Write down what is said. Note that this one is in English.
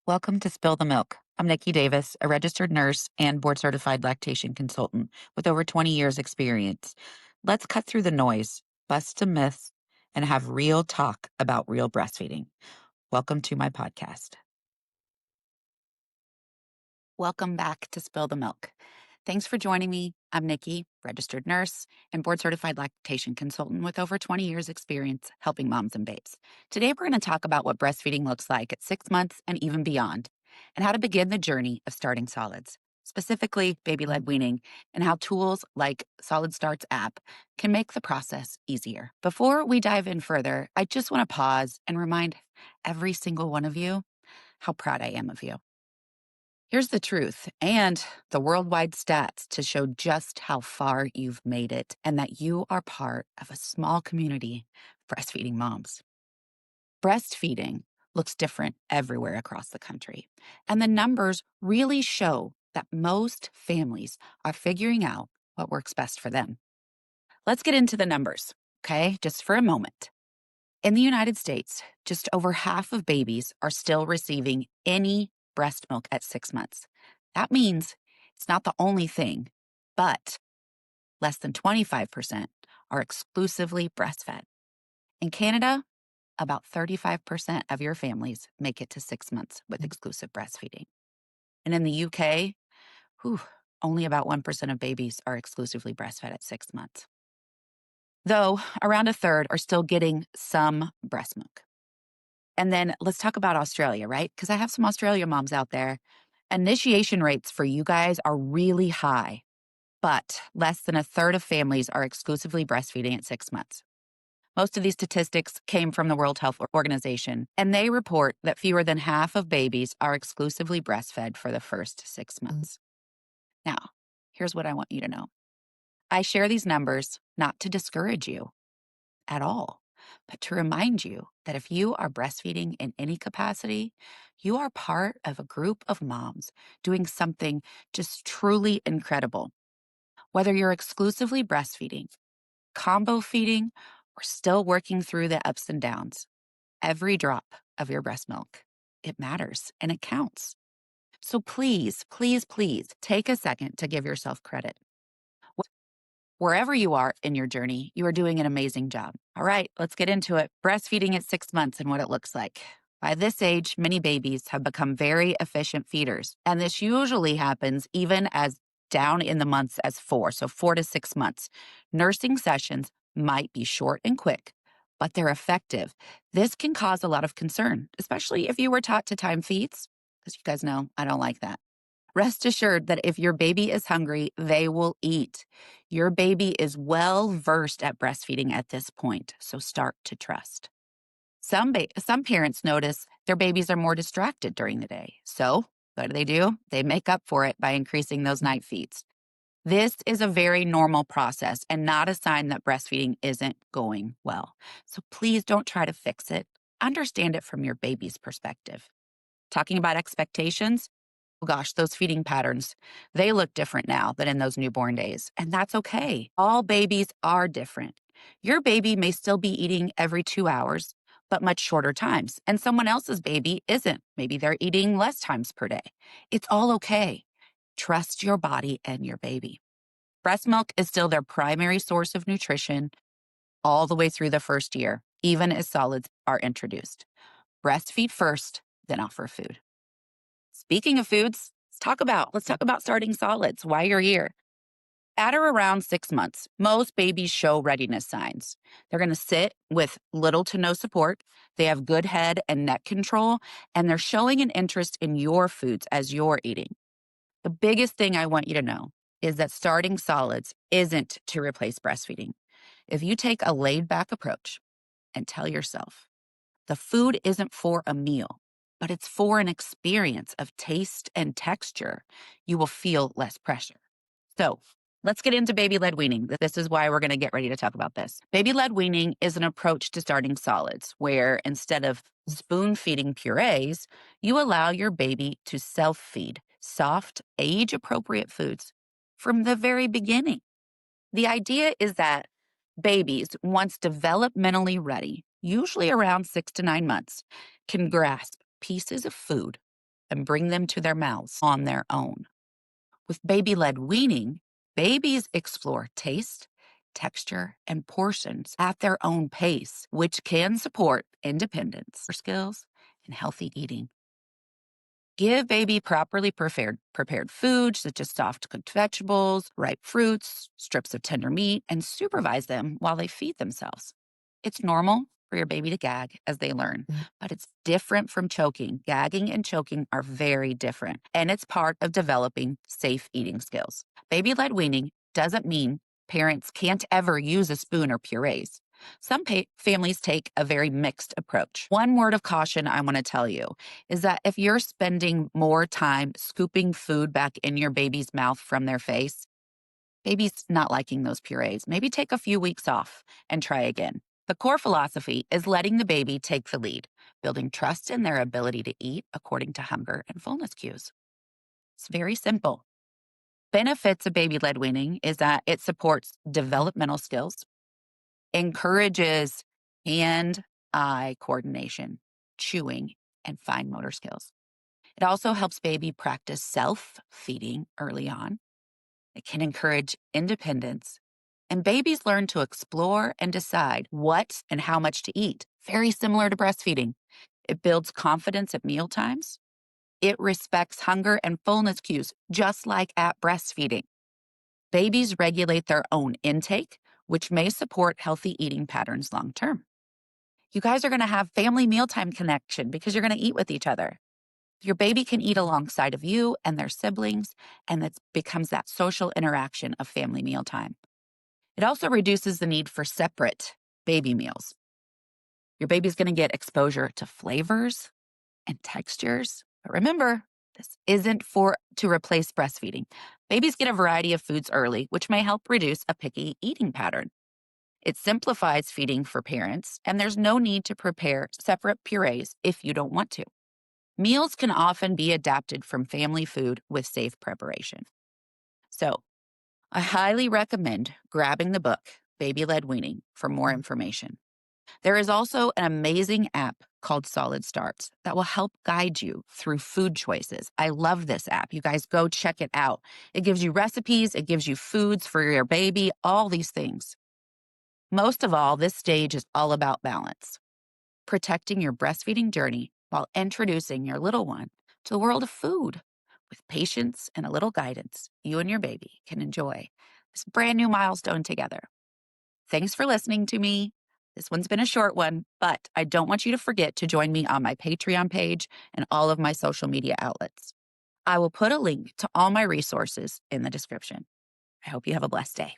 Welcome to Spill the Milk. I'm Nikki Davis, a registered nurse and board certified lactation consultant with over 20 years experience. Let's cut through the noise, bust some myths, and have real talk about real breastfeeding. Welcome to my podcast. Welcome back to Spill the Milk. Thanks for joining me. I'm Nikki, registered nurse and board certified lactation consultant with over 20 years experience helping moms and babes. Today, we're going to talk about what breastfeeding looks like at 6 months and even beyond, and how to begin the journey of starting solids, specifically baby-led weaning, and how tools like Solid Starts app can make the process easier. Before we dive in further, I just want to pause and remind every single one of you how proud I am of you. Here's the truth and the worldwide stats to show just how far you've made it and that you are part of a small community of breastfeeding moms. Breastfeeding looks different everywhere across the country, and the numbers really show that most families are figuring out what works best for them. Let's get into the numbers, okay, just for a moment. In the United States, just over half of babies are still receiving any breast milk at 6 months. That means it's not the only thing, but less than 25% are exclusively breastfed. In Canada, about 35% of your families make it to 6 months with exclusive breastfeeding. And in the UK, only about 1% of babies are exclusively breastfed at 6 months. Though around a third are still getting some breast milk. And then let's talk about Australia, right? Because I have some Australia moms out there. Initiation rates for you guys are really high, but less than a third of families are exclusively breastfeeding at 6 months. Most of these statistics came from the World Health Organization, and they report that fewer than half of babies are exclusively breastfed for the first 6 months. Now, here's what I want you to know. I share these numbers not to discourage you at all, but to remind you that if you are breastfeeding in any capacity, you are part of a group of moms doing something just truly incredible. Whether you're exclusively breastfeeding, combo feeding, or still working through the ups and downs, every drop of your breast milk, it matters and it counts. So please, please, please take a second to give yourself credit. Wherever you are in your journey, you are doing an amazing job. All right, let's get into it. Breastfeeding at 6 months and what it looks like. By this age, many babies have become very efficient feeders, and this usually happens even as down in the months as 4, so 4 to 6 months. Nursing sessions might be short and quick, but they're effective. This can cause a lot of concern, especially if you were taught to time feeds, because you guys know I don't like that. Rest assured that if your baby is hungry, they will eat. Your baby is well versed at breastfeeding at this point, so start to trust. Some parents notice their babies are more distracted during the day. So what do? They make up for it by increasing those night feeds. This is a very normal process and not a sign that breastfeeding isn't going well. So please don't try to fix it. Understand it from your baby's perspective. Talking about expectations, oh gosh, those feeding patterns, they look different now than in those newborn days. And that's okay. All babies are different. Your baby may still be eating every 2 hours, but much shorter times. And someone else's baby isn't. Maybe they're eating less times per day. It's all okay. Trust your body and your baby. Breast milk is still their primary source of nutrition all the way through the first year, even as solids are introduced. Breastfeed first, then offer food. Speaking of foods, let's talk about starting solids, why you're here. At or around 6 months, most babies show readiness signs. They're going to sit with little to no support. They have good head and neck control, and they're showing an interest in your foods as you're eating. The biggest thing I want you to know is that starting solids isn't to replace breastfeeding. If you take a laid back approach and tell yourself, the food isn't for a meal, but it's for an experience of taste and texture, you will feel less pressure. So let's get into baby-led weaning. This is why we're going to get ready to talk about this. Baby-led weaning is an approach to starting solids where instead of spoon feeding purees, you allow your baby to self-feed soft, age-appropriate foods from the very beginning. The idea is that babies, once developmentally ready, usually around 6 to 9 months, can grasp pieces of food and bring them to their mouths on their own. With baby-led weaning, babies explore taste, texture, and portions at their own pace, which can support independence, skills, and healthy eating. Give baby properly prepared food, such as soft cooked vegetables, ripe fruits, strips of tender meat, and supervise them while they feed themselves. It's normal for your baby to gag as they learn, but it's different from choking. Gagging and choking are very different, and it's part of developing safe eating skills. Baby-led weaning doesn't mean parents can't ever use a spoon or purees. Some families take a very mixed approach. One word of caution I want to tell you is that if you're spending more time scooping food back in your baby's mouth from their face, baby's not liking those purees. Maybe take a few weeks off and try again. The core philosophy is letting the baby take the lead, building trust in their ability to eat according to hunger and fullness cues. It's very simple. Benefits of baby-led weaning is that it supports developmental skills, encourages hand-eye coordination, chewing, and fine motor skills. It also helps baby practice self-feeding early on. It can encourage independence, and babies learn to explore and decide what and how much to eat, very similar to breastfeeding. It builds confidence at mealtimes. It respects hunger and fullness cues, just like at breastfeeding. Babies regulate their own intake, which may support healthy eating patterns long term. You guys are going to have family mealtime connection because you're going to eat with each other. Your baby can eat alongside of you and their siblings, and it becomes that social interaction of family mealtime. It also reduces the need for separate baby meals. Your baby's going to get exposure to flavors and textures. But remember, this isn't to replace breastfeeding. Babies get a variety of foods early, which may help reduce a picky eating pattern. It simplifies feeding for parents, and there's no need to prepare separate purees if you don't want to. Meals can often be adapted from family food with safe preparation. So, I highly recommend grabbing the book, Baby-Led Weaning, for more information. There is also an amazing app called Solid Starts that will help guide you through food choices. I love this app. You guys go check it out. It gives you recipes, it gives you foods for your baby, all these things. Most of all, this stage is all about balance, protecting your breastfeeding journey while introducing your little one to the world of food. With patience and a little guidance, you and your baby can enjoy this brand new milestone together. Thanks for listening to me. This one's been a short one, but I don't want you to forget to join me on my Patreon page and all of my social media outlets. I will put a link to all my resources in the description. I hope you have a blessed day.